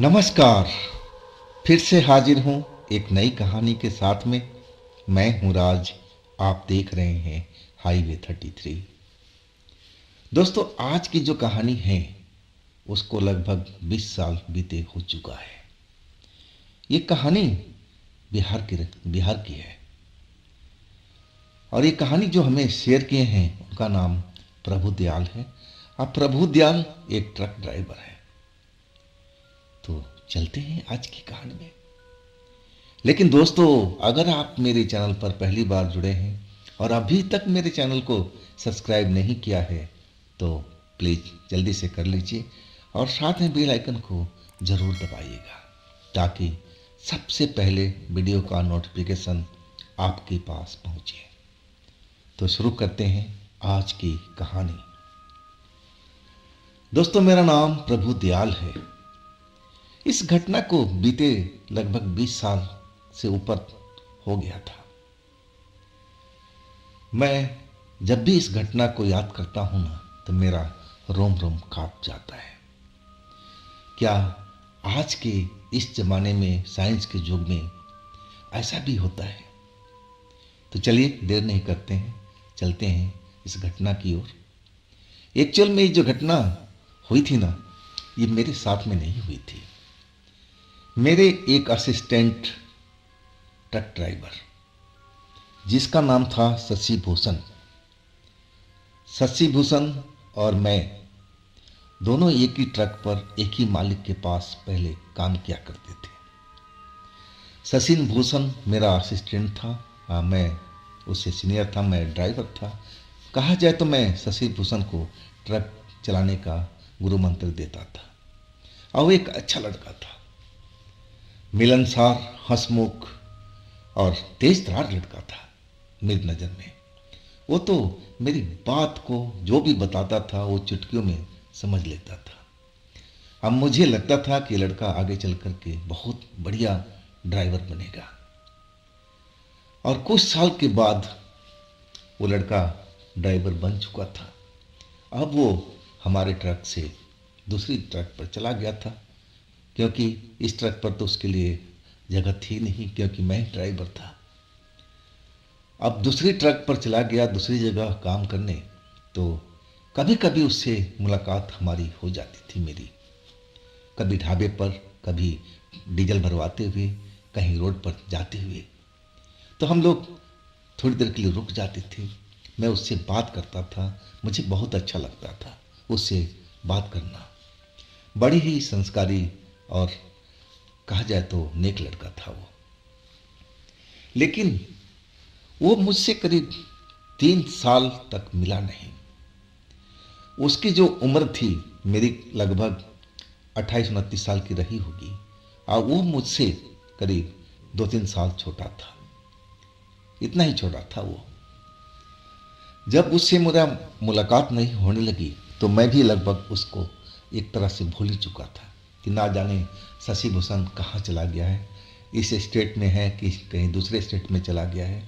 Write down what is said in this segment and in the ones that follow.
नमस्कार। फिर से हाजिर हूँ एक नई कहानी के साथ में। मैं हूँ राज। आप देख रहे हैं हाईवे 33। दोस्तों, आज की जो कहानी है उसको लगभग 20 साल बीते हो चुका है। ये कहानी बिहार की है। और ये कहानी जो हमें शेयर किए हैं उनका नाम प्रभु दयाल है। अब प्रभु दयाल एक ट्रक ड्राइवर है। तो चलते हैं आज की कहानी में। लेकिन दोस्तों, अगर आप मेरे चैनल पर पहली बार जुड़े हैं और अभी तक मेरे चैनल को सब्सक्राइब नहीं किया है तो प्लीज़ जल्दी से कर लीजिए और साथ में बेल आइकन को ज़रूर दबाइएगा ताकि सबसे पहले वीडियो का नोटिफिकेशन आपके पास पहुंचे। तो शुरू करते हैं आज की कहानी। दोस्तों, मेरा नाम प्रभु दयाल है। इस घटना को बीते लगभग 20 साल से ऊपर हो गया था। मैं जब भी इस घटना को याद करता हूं ना तो मेरा रोम रोम कांप जाता है। क्या आज के इस जमाने में, साइंस के युग में ऐसा भी होता है? तो चलिए देर नहीं करते हैं, चलते हैं इस घटना की ओर। एक्चुअल में ये जो घटना हुई थी ना, ये मेरे साथ में नहीं हुई थी। मेरे एक असिस्टेंट ट्रक ड्राइवर जिसका नाम था शशि भूषण। शशि भूषण और मैं दोनों एक ही ट्रक पर एक ही मालिक के पास पहले काम किया करते थे। शशि भूषण मेरा असिस्टेंट था। मैं उससे सीनियर था, मैं ड्राइवर था। कहा जाए तो मैं शशि भूषण को ट्रक चलाने का गुरु मंत्र देता था। और वो एक अच्छा लड़का था, मिलनसार, हंसमुख और तेज तरार लड़का था मेरी नज़र में। वो तो मेरी बात को जो भी बताता था वो चुटकियों में समझ लेता था। अब मुझे लगता था कि लड़का आगे चल कर के बहुत बढ़िया ड्राइवर बनेगा। और कुछ साल के बाद वो लड़का ड्राइवर बन चुका था। अब वो हमारे ट्रक से दूसरी ट्रक पर चला गया था, क्योंकि इस ट्रक पर तो उसके लिए जगह थी नहीं, क्योंकि मैं ड्राइवर था। अब दूसरी ट्रक पर चला गया दूसरी जगह काम करने। तो कभी कभी उससे मुलाकात हमारी हो जाती थी मेरी, कभी ढाबे पर, कभी डीजल भरवाते हुए, कहीं रोड पर जाते हुए। तो हम लोग थोड़ी देर के लिए रुक जाते थे। मैं उससे बात करता था, मुझे बहुत अच्छा लगता था उससे बात करना। बड़ी ही संस्कारी और कहा जाए तो नेक लड़का था वो। लेकिन वो मुझसे करीब 3 साल तक मिला नहीं। उसकी जो उम्र थी मेरी लगभग 28-29 साल की रही होगी और वो मुझसे करीब 2-3 साल छोटा था। इतना ही छोटा था वो। जब उससे मेरा मुलाकात नहीं होने लगी तो मैं भी लगभग उसको एक तरह से भूल ही चुका था कि ना जाने शशि भूषण कहाँ चला गया है, इस स्टेट में है कि कहीं दूसरे स्टेट में चला गया है।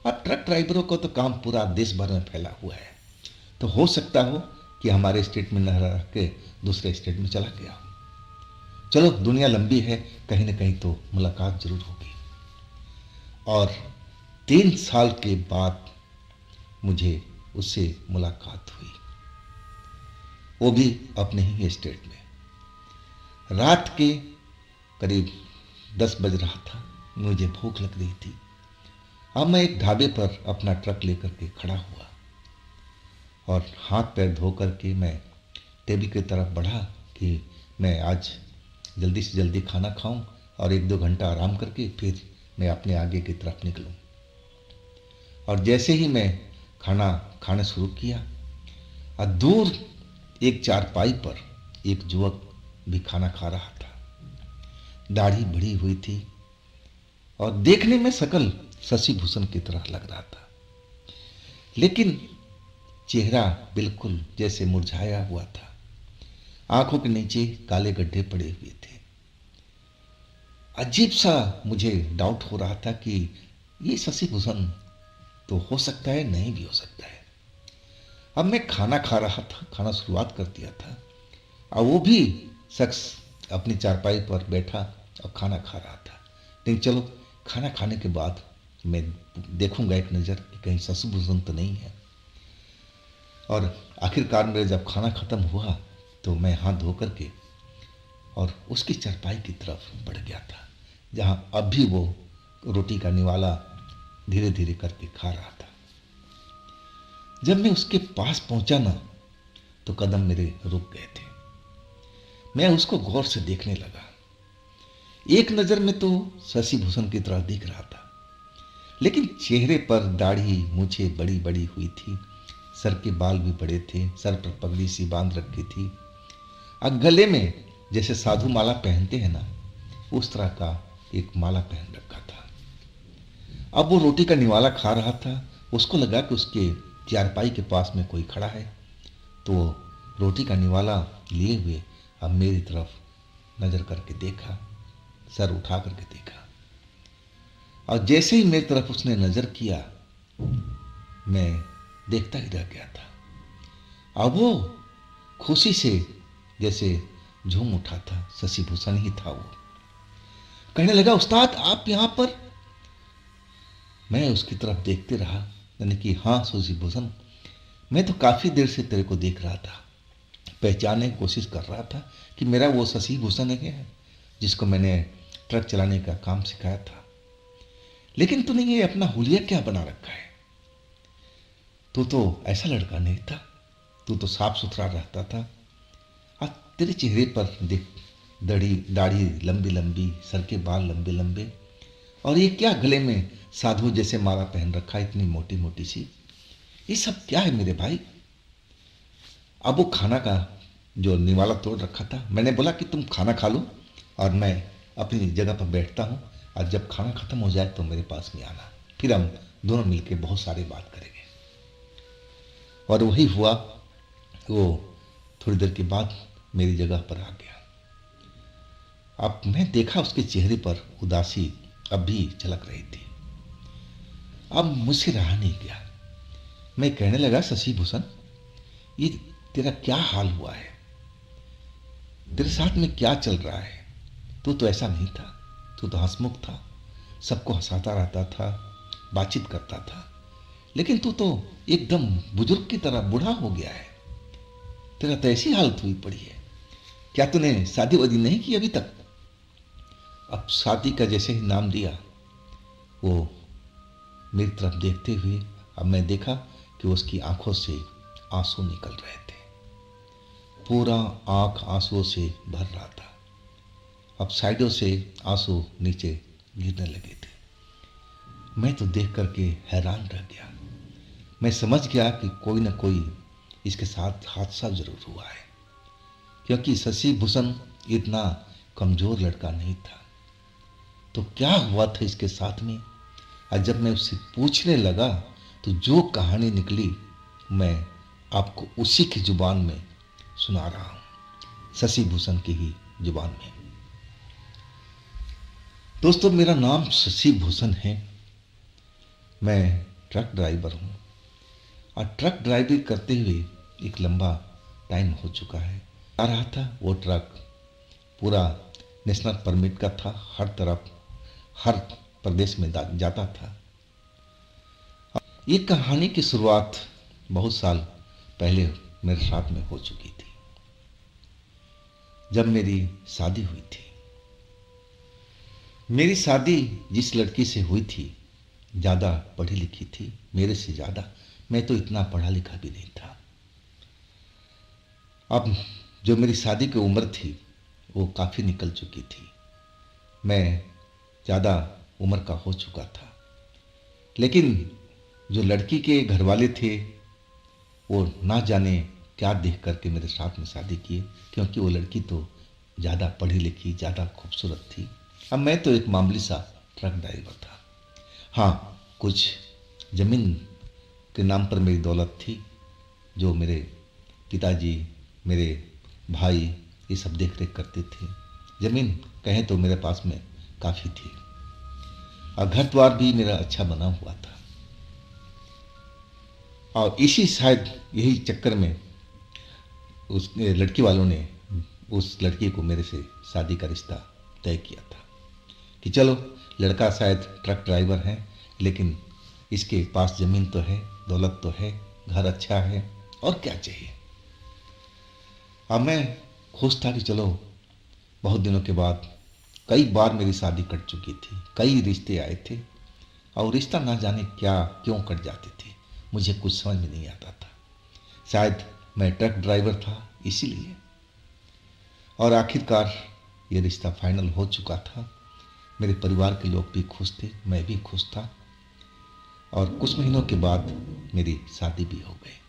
और ट्रक ड्राइवरों को तो काम पूरा देश भर में फैला हुआ है, तो हो सकता हो कि हमारे स्टेट में न रह के दूसरे स्टेट में चला गया हो। चलो, दुनिया लंबी है, कहीं ना कहीं तो मुलाकात जरूर होगी। और 3 साल के बाद मुझे उससे मुलाकात हुई, वो भी अपने ही स्टेट में। रात के करीब 10 बज रहा था, मुझे भूख लग रही थी। अब मैं एक ढाबे पर अपना ट्रक लेकर के खड़ा हुआ और हाथ पैर धो करके मैं टेबल की तरफ बढ़ा कि मैं आज जल्दी से जल्दी खाना खाऊं और 1-2 घंटा आराम करके फिर मैं अपने आगे की तरफ निकलूं। और जैसे ही मैं खाना खाना शुरू किया और दूर एक चारपाई पर एक युवक भी खाना खा रहा था। दाढ़ी बढ़ी हुई थी और देखने में शकल शशि भूषण की तरह लग रहा था, लेकिन चेहरा बिल्कुल जैसे मुरझाया हुआ था। आंखों के नीचे काले गड्ढे पड़े हुए थे। अजीब सा मुझे डाउट हो रहा था कि ये शशि भूषण तो हो सकता है, नहीं भी हो सकता है। अब मैं खाना खा रहा था, खाना शुरुआत कर दिया था और वो भी शख्स अपनी चारपाई पर बैठा और खाना खा रहा था। लेकिन चलो, खाना खाने के बाद मैं देखूंगा एक नज़र कि कहीं शशिभूषण तो नहीं है। और आखिरकार मेरा जब खाना ख़त्म हुआ तो मैं हाथ धो करके और उसकी चारपाई की तरफ बढ़ गया था, जहाँ अब भी वो रोटी का निवाला धीरे धीरे करके खा रहा था। जब मैं उसके पास पहुंचा ना, तो कदम मेरे रुक गए थे। मैं उसको गौर से देखने लगा। एक नज़र में तो शशिभूषण की तरह दिख रहा था, लेकिन चेहरे पर दाढ़ी मूछें बड़ी बड़ी हुई थी, सर के बाल भी बड़े थे, सर पर पगड़ी सी बांध रखी थी और गले में जैसे साधु माला पहनते हैं ना, उस तरह का एक माला पहन रखा था। अब वो रोटी का निवाला खा रहा था। उसको लगा कि उसके चारपाई के पास में कोई खड़ा है, तो वो रोटी का निवाला लिए हुए अब मेरी तरफ नज़र करके देखा, सर उठा करके देखा, और जैसे ही मेरी तरफ उसने नज़र किया, मैं देखता ही रह गया था। अब वो खुशी से जैसे झूम उठा था। शशिभूषण ही था वो। कहने लगा, उस्ताद आप यहाँ पर? मैं उसकी तरफ देखते रहा, यानी कि हाँ शशिभूषण, मैं तो काफ़ी देर से तेरे को देख रहा था, पहचानने की कोशिश कर रहा था कि मेरा वो शशिभूषण है जिसको मैंने ट्रक चलाने का काम सिखाया था। लेकिन तूने ये अपना हुलिया क्या बना रखा है? तू तो ऐसा लड़का नहीं था, तू तो साफ सुथरा रहता था। और तेरे चेहरे पर देख, दाढ़ी दाढ़ी लंबी लंबी, सर के बाल लंबे लंबे, और ये क्या गले में साधु जैसे माला पहन रखा है, इतनी मोटी मोटी सी, ये सब क्या है मेरे भाई? अब वो खाना का जो निवाला तोड़ रखा था, मैंने बोला कि तुम खाना खा लो और मैं अपनी जगह पर बैठता हूँ, और जब खाना खत्म हो जाए तो मेरे पास में आना, फिर हम दोनों मिलकर बहुत सारी बात करेंगे। और वही हुआ। वो थोड़ी देर के बाद मेरी जगह पर आ गया। अब मैं देखा उसके चेहरे पर उदासी अब भी झलक रही थी। अब मुझसे रहा नहीं गया। मैं कहने लगा, शशिभूषण, ये तेरा क्या हाल हुआ है? तेरे साथ में क्या चल रहा है? तू तो ऐसा नहीं था, तू तो हंसमुख था, सबको हंसाता रहता था, बातचीत करता था। लेकिन तू तो एकदम बुजुर्ग की तरह बूढ़ा हो गया है। तेरा तो ऐसी हालत हुई पड़ी है। क्या तूने शादी वादी नहीं की अभी तक? अब शादी का जैसे ही नाम लिया, वो मेरी तरफ देखते हुए, अब मैं देखा कि उसकी आंखों से आंसू निकल रहे थे। पूरा आंख आंसुओं से भर रहा था। अब साइडों से आंसू नीचे गिरने लगे थे। मैं तो देख करके हैरान रह गया। मैं समझ गया कि कोई ना कोई इसके साथ हादसा जरूर हुआ है, क्योंकि शशिभूषण इतना कमजोर लड़का नहीं था। तो क्या हुआ था इसके साथ में? और जब मैं उससे पूछने लगा तो जो कहानी निकली, मैं आपको उसी की जुबान में सुना रहा हूं, शशिभूषण की ही जुबान में। दोस्तों, मेरा नाम शशिभूषण है। मैं ट्रक ड्राइवर हूं, और ट्रक ड्राइविंग करते हुए एक लंबा टाइम हो चुका है। आ रहा था वो ट्रक पूरा नेशनल परमिट का था, हर तरफ हर प्रदेश में जाता था। ये कहानी की शुरुआत बहुत साल पहले मेरे साथ में हो चुकी थी, जब मेरी शादी हुई थी। मेरी शादी जिस लड़की से हुई थी, ज़्यादा पढ़ी लिखी थी मेरे से ज़्यादा। मैं तो इतना पढ़ा लिखा भी नहीं था। अब जो मेरी शादी की उम्र थी वो काफ़ी निकल चुकी थी। मैं ज़्यादा उम्र का हो चुका था। लेकिन जो लड़की के घर वाले थे, वो ना जाने क्या देख करके मेरे साथ में शादी किए, क्योंकि वो लड़की तो ज़्यादा पढ़ी लिखी, ज़्यादा खूबसूरत थी। अब मैं तो एक मामूली सा ट्रक ड्राइवर था। हाँ, कुछ ज़मीन के नाम पर मेरी दौलत थी, जो मेरे पिताजी, मेरे भाई ये सब देख रेख करते थे। ज़मीन कहें तो मेरे पास में काफ़ी थी, और घर द्वार भी मेरा अच्छा बना हुआ था। और इसी शायद यही चक्कर में उस लड़की वालों ने उस लड़की को मेरे से शादी का रिश्ता तय किया था कि चलो, लड़का शायद ट्रक ड्राइवर है, लेकिन इसके पास ज़मीन तो है, दौलत तो है, घर अच्छा है, और क्या चाहिए। अब मैं खुश था कि चलो, बहुत दिनों के बाद कई बार मेरी शादी कट चुकी थी, कई रिश्ते आए थे, और रिश्ता ना जाने क्या क्यों कट जाते थे, मुझे कुछ समझ में नहीं आता था। शायद मैं ट्रक ड्राइवर था इसीलिए। और आखिरकार ये रिश्ता फाइनल हो चुका था। मेरे परिवार के लोग भी खुश थे, मैं भी खुश था, और कुछ महीनों के बाद मेरी शादी भी हो गई।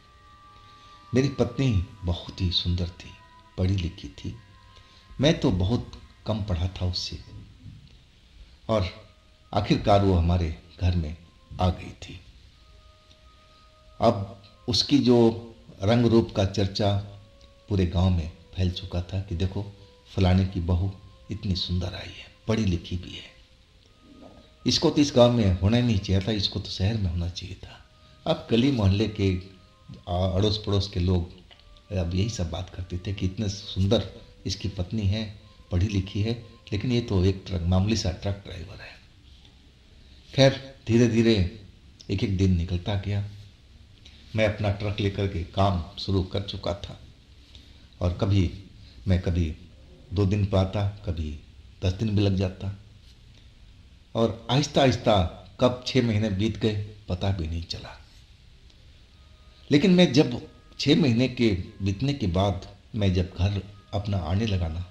मेरी पत्नी बहुत ही सुंदर थी, पढ़ी लिखी थी। मैं तो बहुत कम पढ़ा था उससे, और आखिरकार वो हमारे घर में आ गई थी। अब उसकी जो रंग रूप का चर्चा पूरे गांव में फैल चुका था कि देखो, फलाने की बहू इतनी सुंदर आई है, पढ़ी लिखी भी है, इसको तो इस गांव में होना ही नहीं चाहिए था, इसको तो शहर में होना चाहिए था। अब गली मोहल्ले के अड़ोस पड़ोस के लोग अब यही सब बात करते थे कि इतने सुंदर इसकी पत्नी है, पढ़ी लिखी है, लेकिन ये तो एक मामूली सा ट्रक ड्राइवर है। खैर, धीरे धीरे एक एक दिन निकलता गया। मैं अपना ट्रक लेकर के काम शुरू कर चुका था, और कभी 2 दिन पर आता, कभी 10 दिन भी लग जाता, और आहिस्ता आहिस्ता कब 6 महीने बीत गए पता भी नहीं चला। लेकिन मैं जब 6 महीने के बीतने के बाद मैं जब घर अपना आने लगा ना,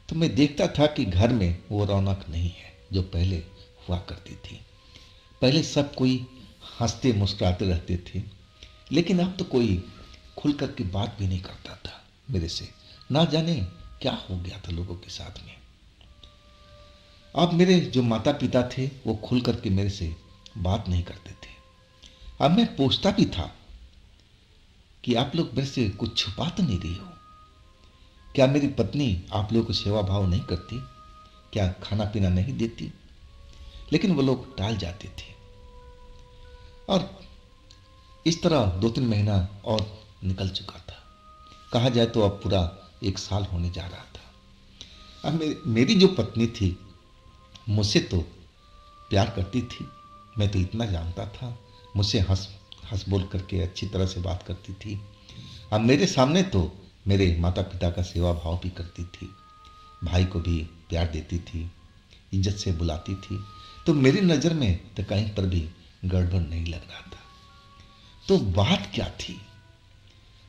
तो मैं देखता था कि घर में वो रौनक नहीं है जो पहले हुआ करती थी। पहले सब कोई हंसते मुस्कुराते रहते थे, लेकिन अब तो कोई खुल कर के बात भी नहीं करता था मेरे से। ना जाने क्या हो गया था लोगों के साथ में। अब मेरे जो माता पिता थे वो खुल कर के मेरे से बात नहीं करते थे। अब मैं पूछता भी था कि आप लोग मेरे से कुछ छुपा तो नहीं रही हो? क्या मेरी पत्नी आप लोगों को सेवा भाव नहीं करती? क्या खाना पीना नहीं देती? लेकिन वो लोग टाल जाते थे, और इस तरह 2-3 महीना और निकल चुका था। कहा जाए तो अब पूरा 1 साल होने जा रहा था। अब मेरी जो पत्नी थी मुझसे तो प्यार करती थी, मैं तो इतना जानता था। मुझसे हंस हंस बोल करके अच्छी तरह से बात करती थी। अब मेरे सामने तो मेरे माता पिता का सेवा भाव भी करती थी, भाई को भी प्यार देती थी, इज्जत से बुलाती थी। तो मेरी नज़र में तो कहीं पर भी गड़बड़ नहीं लग रहा था। तो बात क्या थी?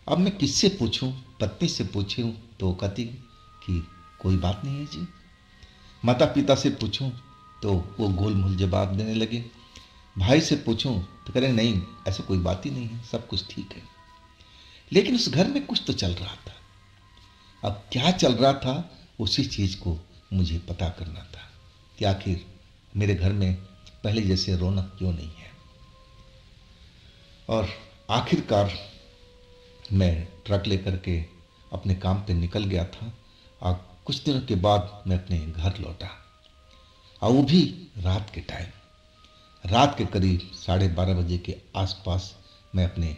अब मैं किससे पूछूं? पत्नी से पूछूं तो वो कहती कि कोई बात नहीं है जी। माता पिता से पूछूं तो वो गोलमोल जवाब देने लगे। भाई से पूछूं तो कह रहे नहीं, ऐसा कोई बात ही नहीं है, सब कुछ ठीक है। लेकिन उस घर में कुछ तो चल रहा था। अब क्या चल रहा था, उसी चीज़ को मुझे पता करना था कि आखिर मेरे घर में पहले जैसे रौनक क्यों नहीं है। और आखिरकार मैं ट्रक लेकर के अपने काम पे निकल गया था, और कुछ दिनों के बाद मैं अपने घर लौटा, और वो भी रात के टाइम। रात के करीब 12:30 बजे के आसपास मैं अपने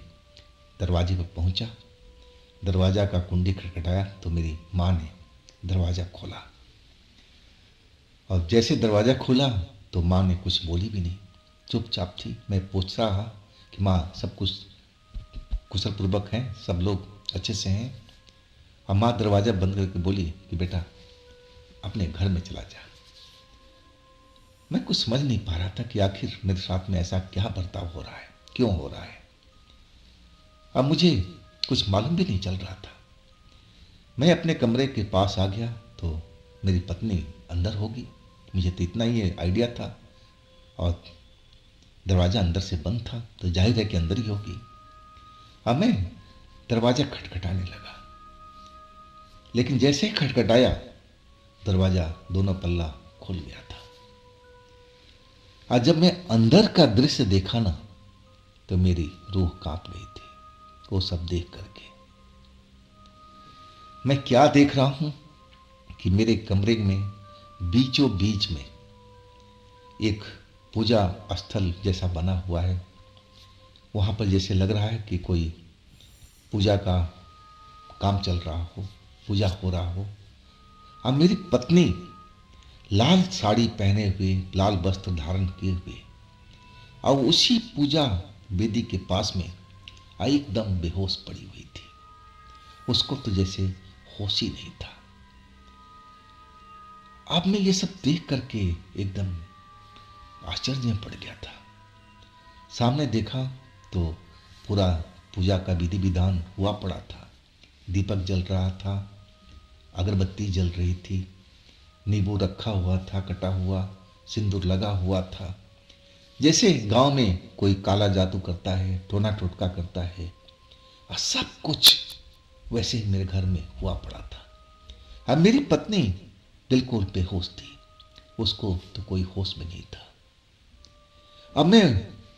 दरवाजे पर पहुंचा। दरवाज़ा का कुंडी खटखटाया तो मेरी माँ ने दरवाज़ा खोला, और जैसे दरवाज़ा खोला तो माँ ने कुछ बोली भी नहीं, चुपचाप थी। मैं पूछ रहा कि माँ, सब कुछ कुशल पूर्वक हैं, सब लोग अच्छे से हैं? और माँ दरवाज़ा बंद करके बोली कि बेटा अपने घर में चला जा। मैं कुछ समझ नहीं पा रहा था कि आखिर मेरे साथ में ऐसा क्या बर्ताव हो रहा है, क्यों हो रहा है। अब मुझे कुछ मालूम भी नहीं चल रहा था। मैं अपने कमरे के पास आ गया तो मेरी पत्नी अंदर होगी, मुझे तो इतना ही आइडिया था, और दरवाज़ा अंदर से बंद था तो जाहिर है कि अंदर ही होगी। अब मैं दरवाज़ा खटखटाने लगा, लेकिन जैसे ही खटखटाया दरवाज़ा दोनों पल्ला खुल गया था। आज जब मैं अंदर का दृश्य देखा ना, तो मेरी रूह कांप गई थी वो सब देख करके। मैं क्या देख रहा हूं कि मेरे कमरे में बीचों बीच में एक पूजा स्थल जैसा बना हुआ है। वहां पर जैसे लग रहा है कि कोई पूजा का काम चल रहा हो। पूजा हो रहा हो। अब मेरी पत्नी लाल साड़ी पहने हुए, लाल वस्त्र धारण किए हुए, और उसी पूजा वेदी के पास में एकदम बेहोश पड़ी हुई थी। उसको तो जैसे होश ही नहीं था। अब मैं ये सब देख करके एकदम आश्चर्य में पड़ गया था। सामने देखा तो पूरा पूजा का विधि विधान हुआ पड़ा था। दीपक जल रहा था, अगरबत्ती जल रही थी, नींबू रखा हुआ था कटा हुआ, सिंदूर लगा हुआ था। जैसे गांव में कोई काला जादू करता है, टोना टोटका करता है, और सब कुछ वैसे ही मेरे घर में हुआ पड़ा था। अब मेरी पत्नी बिल्कुल बेहोश थी, उसको तो कोई होश में नहीं था। अब मैं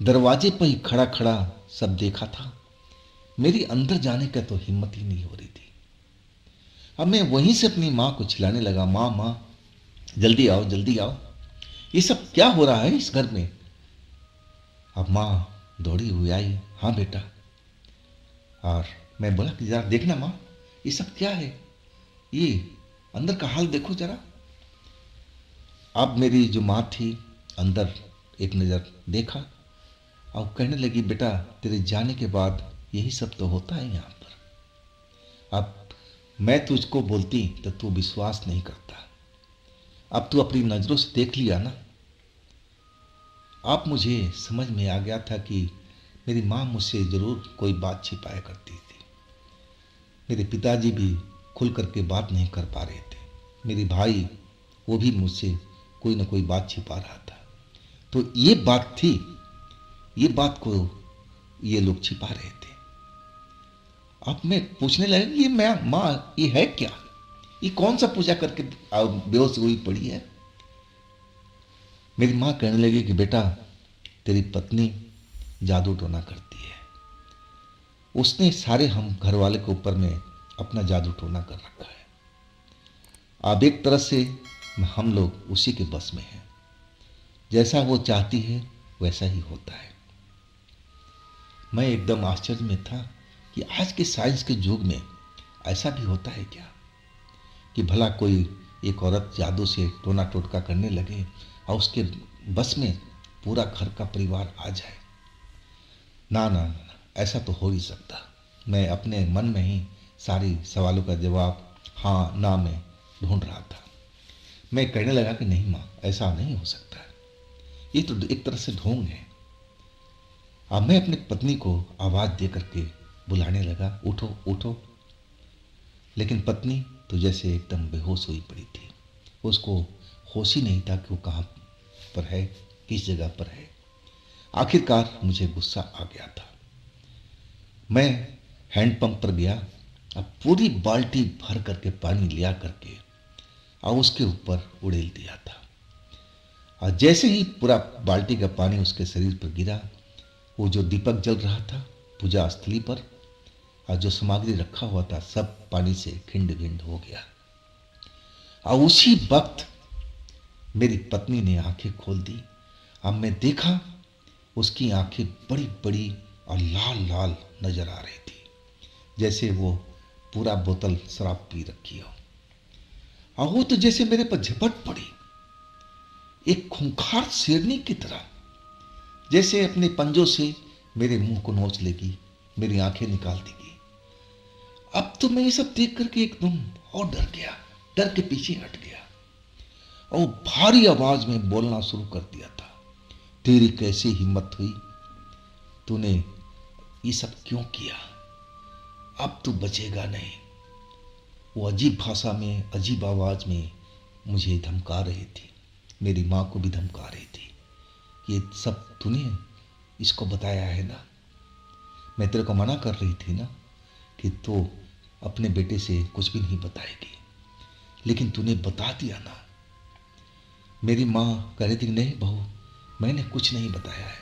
दरवाजे पर ही खड़ा खड़ा सब देखा था। मेरी अंदर जाने का तो हिम्मत ही नहीं हो रही थी। अब मैं वहीं से अपनी माँ को चिल्लाने लगा, माँ माँ जल्दी आओ जल्दी आओ, ये सब क्या हो रहा है इस घर में। अब माँ दौड़ी हुई आई, हाँ बेटा। और मैं बोला कि जरा देखना माँ, ये सब क्या है, ये अंदर का हाल देखो जरा। अब मेरी जो माँ थी अंदर एक नज़र देखा और कहने लगी, बेटा तेरे जाने के बाद यही सब तो होता है यहाँ पर। अब मैं तुझको बोलती तो तू विश्वास नहीं करता। अब तू अपनी नज़रों से देख लिया ना। अब मुझे समझ में आ गया था कि मेरी माँ मुझसे ज़रूर कोई बात छिपाया करती थी। मेरे पिताजी भी खुल करके बात नहीं कर पा रहे थे। मेरी भाई वो भी मुझसे कोई ना कोई बात छिपा रहा था। तो ये बात थी, ये बात को ये लोग छिपा रहे थे। अब मैं पूछने लगा, ये मैं माँ ये है क्या, ये कौन सा पूजा करके बेहोश हुई पड़ी है। मेरी माँ कहने लगी कि बेटा तेरी पत्नी जादू टोना करती है, उसने सारे हम घर वाले के ऊपर में अपना जादू टोना कर रखा है। अब एक तरह से हम लोग उसी के बस में हैं, जैसा वो चाहती है वैसा ही होता है। मैं एकदम आश्चर्य में था कि आज के साइंस के युग में ऐसा भी होता है क्या, कि भला कोई एक औरत जादू से टोना टोटका करने लगे और उसके बस में पूरा घर का परिवार आ जाए। ना ना ना, ऐसा तो हो ही सकता। मैं अपने मन में ही सारी सवालों का जवाब हाँ ना में ढूंढ रहा था। मैं कहने लगा कि नहीं माँ, ऐसा नहीं हो सकता, ये तो एक तरह से ढोंग है। अब मैं अपनी पत्नी को आवाज़ दे करके बुलाने लगा, उठो उठो। लेकिन पत्नी तो जैसे एकदम बेहोश हुई पड़ी थी। उसको होश ही नहीं था कि वो कहाँ पर है, किस जगह पर है। आखिरकार मुझे गुस्सा आ गया था। मैं हैंडपंप पर गया, अब पूरी बाल्टी भर करके पानी लिया करके और उसके ऊपर उड़ेल दिया था। और जैसे ही पूरा बाल्टी का पानी उसके शरीर पर गिरा, वो जो दीपक जल रहा था पूजा स्थली पर और जो सामग्री रखा हुआ था सब पानी से खिंड खिंड हो गया। और उसी वक्त मेरी पत्नी ने आंखें खोल दी। अब मैं देखा उसकी आंखें बड़ी बड़ी और लाल लाल नजर आ रही थी, जैसे वो पूरा बोतल शराब पी रखी हो। और वो तो जैसे मेरे पर झपट पड़ी, एक खूंखार शेरनी की तरह, जैसे अपने पंजों से मेरे मुंह को नोच लेगी, मेरी आंखें निकाल देगी। अब तो मैं ये सब देख करके एकदम और डर गया, डर के पीछे हट गया और भारी आवाज में बोलना शुरू कर दिया था, तेरी कैसी हिम्मत हुई, तूने ये सब क्यों किया, अब तू बचेगा नहीं। वो अजीब भाषा में अजीब आवाज में मुझे धमका रही थी, मेरी माँ को भी धमका रही थी। ये सब तूने इसको बताया है ना, मैं तेरे को मना कर रही थी ना कि तू अपने बेटे से कुछ भी नहीं बताएगी, लेकिन तूने बता दिया ना। मेरी माँ कह रही थी नहीं बहू, मैंने कुछ नहीं बताया है,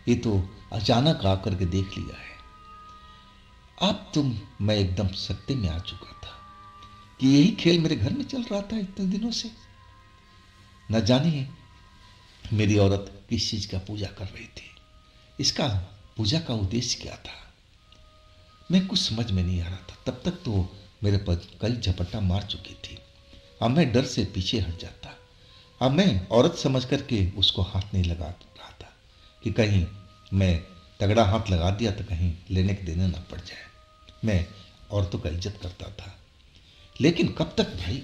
ये तो अचानक आकर के देख लिया है। अब तुम मैं एकदम सत्ते में आ चुका था कि यही खेल मेरे घर में चल रहा था इतने दिनों से। न जाने मेरी औरत किस चीज का पूजा कर रही थी, इसका पूजा का उद्देश्य क्या था, मैं कुछ समझ में नहीं आ रहा था। तब तक तो मेरे पर कई झपट्टा मार चुकी थी। अब मैं डर से पीछे हट जाता। अब मैं औरत समझ करके उसको हाथ नहीं लगा रहा था कि कहीं मैं तगड़ा हाथ लगा दिया तो कहीं लेने के देने ना पड़ जाए। मैं औरतों का इज्जत करता था, लेकिन कब तक भाई?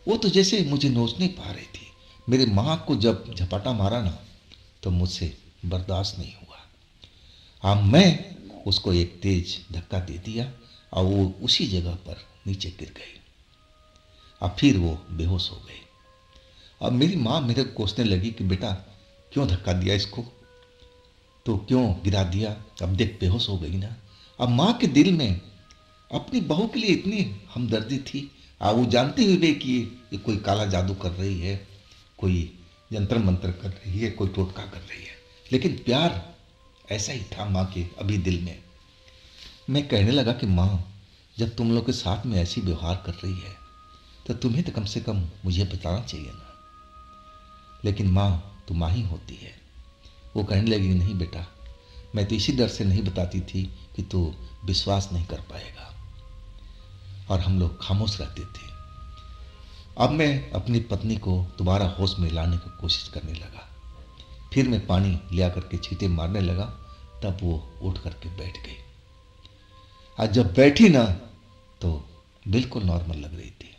वो तो जैसे मुझे नोच नहीं पा रही थी। मेरी माँ को जब झपाटा मारा ना, तो मुझसे बर्दाश्त नहीं हुआ। अब मैं उसको एक तेज धक्का दे दिया और वो उसी जगह पर नीचे गिर गई। अब फिर वो बेहोश हो गई। अब मेरी माँ मेरे को कोसने लगी कि बेटा क्यों धक्का दिया इसको, तो क्यों गिरा दिया, अब देख बेहोश हो गई ना। अब माँ के दिल में अपनी बहू के लिए इतनी हमदर्दी थी। वो जानते हुए कि ये कोई काला जादू कर रही है, कोई जंतर मंत्र कर रही है, कोई टोटका कर रही है, लेकिन प्यार ऐसा ही था माँ के अभी दिल में। मैं कहने लगा कि माँ, जब तुम लोग के साथ में ऐसी व्यवहार कर रही है तो तुम्हें तो कम से कम मुझे बताना चाहिए ना। लेकिन माँ तो माँ ही होती है। वो कहने लगी नहीं बेटा, मैं तो इसी डर से नहीं बताती थी कि तू विश्वास नहीं कर पाएगा। और हम लोग खामोश रहते थे। अब मैं अपनी पत्नी को दोबारा होश में लाने की कोशिश करने लगा। फिर मैं पानी लिया करके छींटे मारने लगा, तब वो उठ करके बैठ गई। आज जब बैठी ना, तो बिल्कुल नॉर्मल लग रही थी।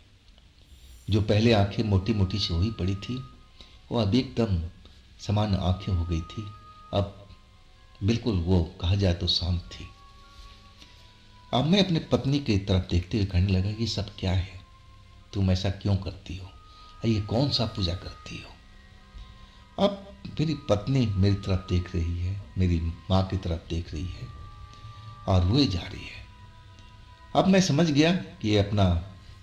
जो पहले आंखें मोटी मोटी सी हुई पड़ी थी, वो अब एकदम समान आंखें हो गई थी। अब बिल्कुल वो कहा जाए तो शांत थी। अब मैं अपने पत्नी की तरफ देखते हुए कहने लगा, ये सब क्या है? तुम ऐसा क्यों करती हो? ये कौन सा पूजा करती हो? अब मेरी पत्नी मेरी तरफ देख रही है, मेरी माँ की तरफ देख रही है और रोए जा रही है। अब मैं समझ गया कि ये अपना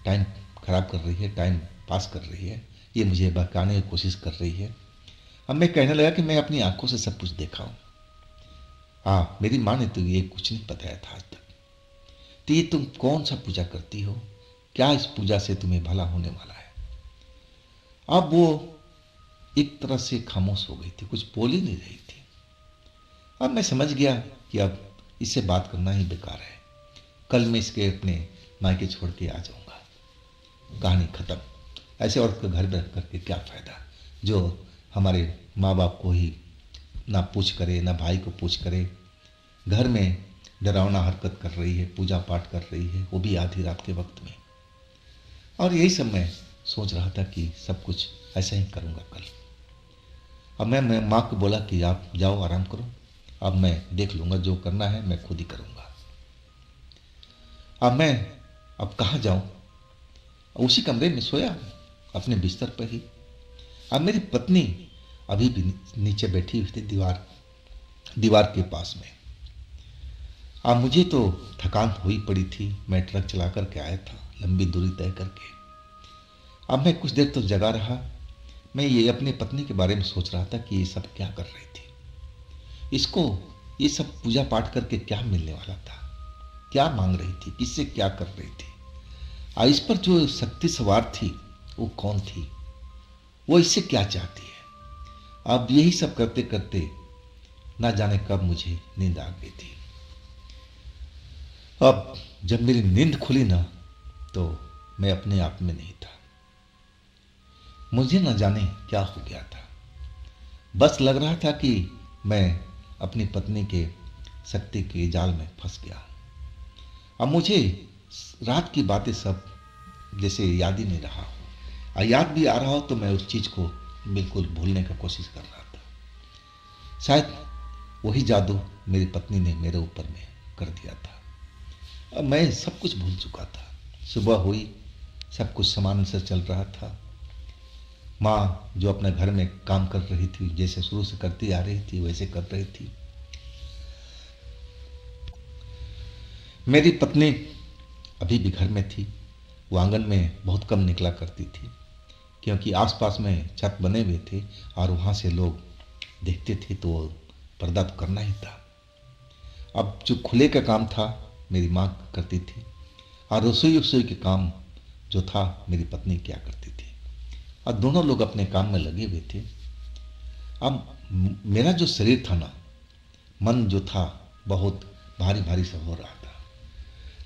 टाइम खराब कर रही है, टाइम पास कर रही है, ये मुझे बहकाने की कोशिश कर रही है। अब मैं कहने लगा कि मैं अपनी आंखों से सब कुछ देखा हूँ। हाँ, मेरी माँ ने तो ये कुछ नहीं बताया था आज तक। तो ये तुम कौन सा पूजा करती हो? क्या इस पूजा से तुम्हें भला होने वाला है? अब वो एक तरह से खामोश हो गई थी, कुछ बोल ही नहीं रही थी। अब मैं समझ गया कि अब इससे बात करना ही बेकार है। कल मैं इसके अपने मायके छोड़ के आ जाऊंगा। कहानी खत्म। ऐसे औरत को घर में रख करके क्या फ़ायदा, जो हमारे माँ बाप को ही ना पूछ करे, ना भाई को पूछ करे, घर में डरावना हरकत कर रही है, पूजा पाठ कर रही है, वो भी आधी रात के वक्त में। और यही सब मैं सोच रहा था कि सब कुछ ऐसा ही करूँगा कल। अब मैं माँ को बोला कि आप जाओ आराम करो, अब मैं देख लूँगा, जो करना है मैं खुद ही करूँगा। अब मैं अब कहाँ जाऊँ? उसी कमरे में सोया हूँ, अपने बिस्तर पर ही। अब मेरी पत्नी अभी भी नीचे बैठी हुई थी दीवार दीवार के पास में। अब मुझे तो थकान हुई पड़ी थी, मैं ट्रक चला करके आया था लंबी दूरी तय करके। अब मैं कुछ देर तो जगा रहा। मैं ये अपनी पत्नी के बारे में सोच रहा था कि ये सब क्या कर रही थी, इसको ये सब पूजा पाठ करके क्या मिलने वाला था, क्या मांग रही थी, किससे क्या कर रही थी। इस पर जो शक्ति सवार थी वो कौन थी, वो इससे क्या चाहती है। अब यही सब करते करते ना जाने कब मुझे नींद आ गई थी। अब जब मेरी नींद खुली ना, तो मैं अपने आप में नहीं था। मुझे न जाने क्या हो गया था। बस लग रहा था कि मैं अपनी पत्नी के शक्ति के जाल में फंस गया। अब मुझे रात की बातें सब जैसे याद ही नहीं रहा हो, और याद भी आ रहा हो तो मैं उस चीज़ को बिल्कुल भूलने का कोशिश कर रहा था। शायद वही जादू मेरी पत्नी ने मेरे ऊपर में कर दिया था। अब मैं सब कुछ भूल चुका था। सुबह हुई, सब कुछ सामान्य से चल रहा था। माँ जो अपने घर में काम कर रही थी, जैसे शुरू से करती आ रही थी वैसे कर रही थी। मेरी पत्नी अभी भी घर में थी। वो आंगन में बहुत कम निकला करती थी, क्योंकि आसपास में छत बने हुए थे और वहाँ से लोग देखते थे, तो पर्दा तो करना ही था। अब जो खुले का काम था मेरी माँ करती थी, और रसोई रसोई के काम जो था मेरी पत्नी क्या करती थी, और दोनों लोग अपने काम में लगे हुए थे। अब मेरा जो शरीर था ना, मन जो था बहुत भारी भारी सा हो रहा था।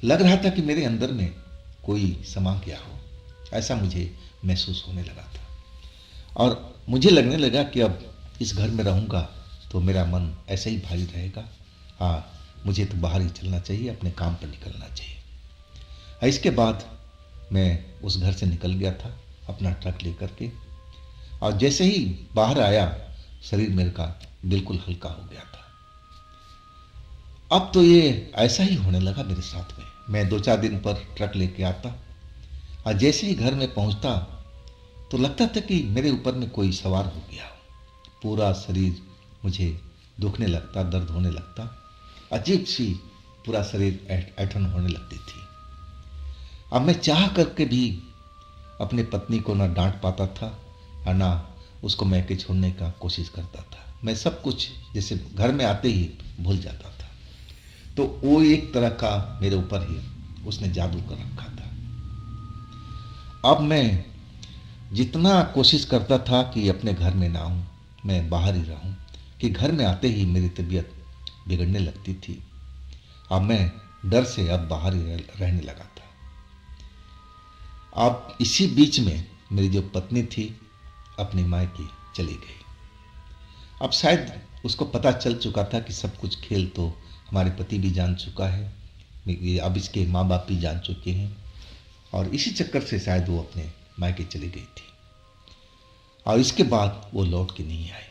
लग रहा था कि मेरे अंदर में कोई समा गया हो, ऐसा मुझे महसूस होने लगा था। और मुझे लगने लगा कि अब इस घर में रहूँगा तो मेरा मन ऐसे ही भारी रहेगा। हाँ, मुझे तो बाहर ही चलना चाहिए, अपने काम पर निकलना चाहिए। इसके बाद मैं उस घर से निकल गया था अपना ट्रक लेकर के, और जैसे ही बाहर आया शरीर मेरे का बिल्कुल हल्का हो गया था। अब तो ये ऐसा ही होने लगा मेरे साथ में। मैं 2-4 दिन पर ट्रक लेके आता और जैसे ही घर में पहुंचता तो लगता था कि मेरे ऊपर में कोई सवार हो गया हो। पूरा शरीर मुझे दुखने लगता, दर्द होने लगता, अजीब सी पूरा शरीर ऐंठन होने लगती थी। अब मैं चाह करके भी अपने पत्नी को ना डांट पाता था और ना उसको मैके छोड़ने का कोशिश करता था। मैं सब कुछ जैसे घर में आते ही भूल जाता था। तो वो एक तरह का मेरे ऊपर ही उसने जादू कर रखा था। अब मैं जितना कोशिश करता था कि अपने घर में ना आऊँ, मैं बाहर ही रहूँ, कि घर में आते ही मेरी तबीयत बिगड़ने लगती थी। अब मैं डर से अब बाहर ही रहने लगा था। अब इसी बीच में मेरी जो पत्नी थी अपनी मायके चली गई। अब शायद उसको पता चल चुका था कि सब कुछ खेल तो हमारे पति भी जान चुका है, अब इसके माँ बाप भी जान चुके हैं, और इसी चक्कर से शायद वो अपने मायके चली गई थी। और इसके बाद वो लौट के नहीं आई।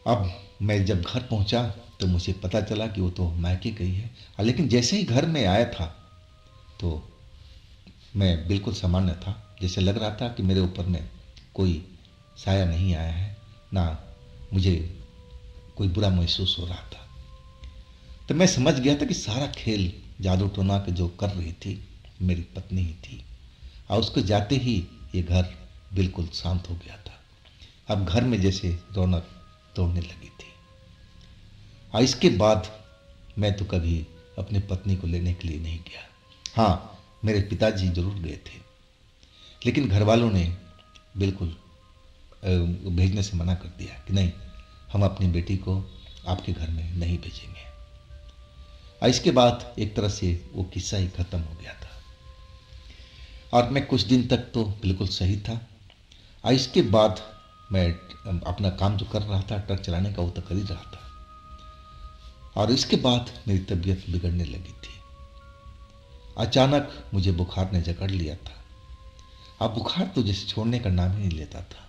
अब मैं जब घर पहुंचा तो मुझे पता चला कि वो तो मायके गई है। लेकिन जैसे ही घर में आया था तो मैं बिल्कुल सामान्य था, जैसे लग रहा था कि मेरे ऊपर में कोई साया नहीं आया है, ना मुझे कोई बुरा महसूस हो रहा था। तो मैं समझ गया था कि सारा खेल जादू टोना के जो कर रही थी मेरी पत्नी ही थी, और उसको जाते ही ये घर बिल्कुल शांत हो गया था। अब घर में जैसे रौनक दौड़ने लगी थी। और इसके बाद मैं तो कभी अपनी पत्नी को लेने के लिए नहीं गया। हाँ, मेरे पिताजी जरूर गए थे, लेकिन घर वालों ने बिल्कुल भेजने से मना कर दिया कि नहीं, हम अपनी बेटी को आपके घर में नहीं भेजेंगे। और इसके बाद एक तरह से वो किस्सा ही खत्म हो गया था, और मैं कुछ दिन तक तो बिल्कुल सही था। और इसके बाद मैं अपना काम जो कर रहा था ट्रक चलाने का वो तो कर ही रहा था, और इसके बाद मेरी तबीयत बिगड़ने लगी थी। अचानक मुझे बुखार ने जकड़ लिया था। अब बुखार तो जैसे छोड़ने का नाम ही नहीं लेता था,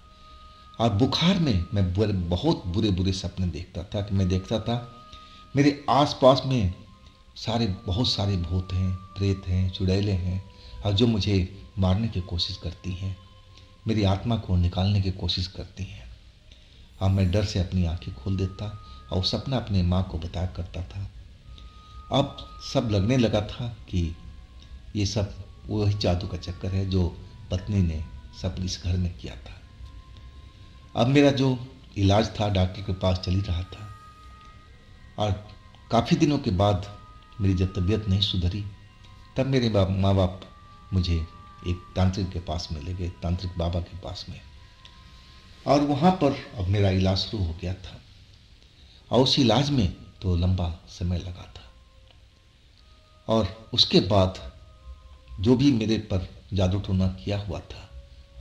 और बुखार में मैं बहुत बुरे बुरे सपने देखता था। कि मैं देखता था मेरे आसपास में बहुत सारे भूत हैं, प्रेत हैं, चुड़ैलें हैं, और जो मुझे मारने की कोशिश करती हैं, मेरी आत्मा को निकालने की कोशिश करती हैं। अब मैं डर से अपनी आंखें खोल देता और वो सपना अपने माँ को बताया करता था। अब सब लगने लगा था कि ये सब वही जादू का चक्कर है जो पत्नी ने सब इस घर में किया था। अब मेरा जो इलाज था डॉक्टर के पास चल ही रहा था, और काफ़ी दिनों के बाद मेरी जब तबीयत नहीं सुधरी तब मेरे माँ बाप मुझे एक तांत्रिक के पास में ले गए, तांत्रिक बाबा के पास में, और वहाँ पर अब मेरा इलाज शुरू हो गया था। और उस इलाज में तो लंबा समय लगा था, और उसके बाद जो भी मेरे पर जादू टोना किया हुआ था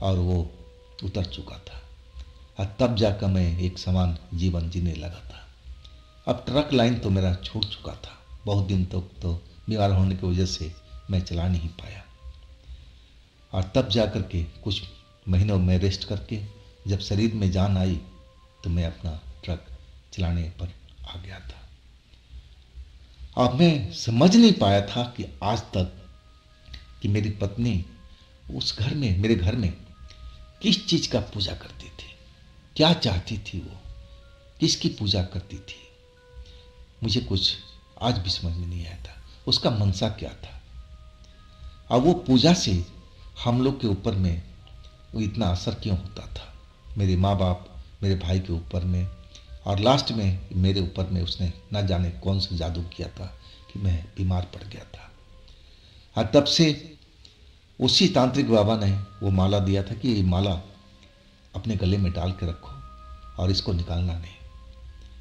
और वो उतर चुका था, और तब जाकर मैं एक समान जीवन जीने लगा था। अब ट्रक लाइन तो मेरा छूट चुका था, बहुत दिन तक तो बीमार होने की वजह से मैं चला नहीं पाया, और तब जाकर के कुछ महीनों में रेस्ट करके जब शरीर में जान आई तो मैं अपना ट्रक चलाने पर आ गया था। अब मैं समझ नहीं पाया था कि आज तक कि मेरी पत्नी उस घर में, मेरे घर में किस चीज़ का पूजा करती थी, क्या चाहती थी, वो किसकी पूजा करती थी। मुझे कुछ आज भी समझ में नहीं आया था उसका मनसा क्या था। अब वो पूजा से हम लोग के ऊपर में वो इतना असर क्यों होता था, मेरे माँ बाप, मेरे भाई के ऊपर में, और लास्ट में मेरे ऊपर में उसने ना जाने कौन सा जादू किया था कि मैं बीमार पड़ गया था। और तब से उसी तांत्रिक बाबा ने वो माला दिया था कि ये माला अपने गले में डाल के रखो और इसको निकालना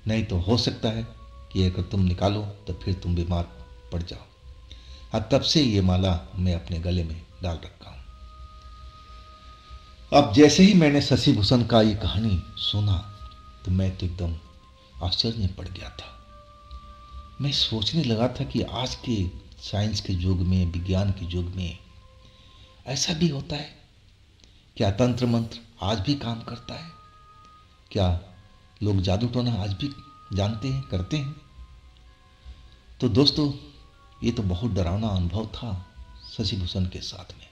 नहीं तो हो सकता है कि अगर तुम निकालो तो फिर तुम बीमार पड़ जाओ। हाँ, तब से ये माला मैं अपने गले में डाल रखा हूँ। अब जैसे ही मैंने शशि भूषण का ये कहानी सुना तो मैं तो एकदम आश्चर्य में पड़ गया था। मैं सोचने लगा था कि आज के साइंस के युग में, विज्ञान के युग में ऐसा भी होता है? क्या तंत्र मंत्र आज भी काम करता है? क्या लोग जादू टोना आज भी जानते हैं, करते हैं? तो दोस्तों, ये तो बहुत डरावना अनुभव था शशि भूषण के साथ में।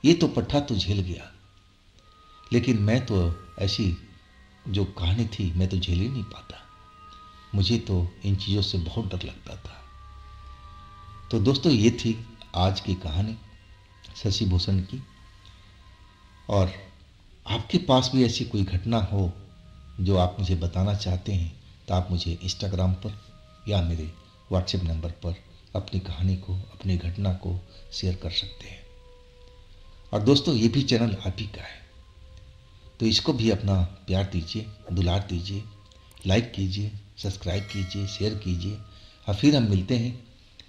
ये तो पट्टा तो झेल गया, लेकिन मैं तो ऐसी जो कहानी थी मैं तो झेल ही नहीं पाता। मुझे तो इन चीज़ों से बहुत डर लगता था। तो दोस्तों, ये थी आज की कहानी शशि भूषण की। और आपके पास भी ऐसी कोई घटना हो जो आप मुझे बताना चाहते हैं तो आप मुझे इंस्टाग्राम पर या मेरे व्हाट्सएप नंबर पर अपनी कहानी को, अपनी घटना को शेयर कर सकते हैं। और दोस्तों, ये भी चैनल आप ही का है, तो इसको भी अपना प्यार दीजिए, दुलार दीजिए, लाइक कीजिए, सब्सक्राइब कीजिए, शेयर कीजिए। और फिर हम मिलते हैं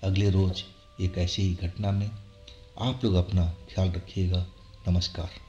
अगले रोज़ एक ऐसी ही घटना में। आप लोग अपना ख्याल रखिएगा। नमस्कार।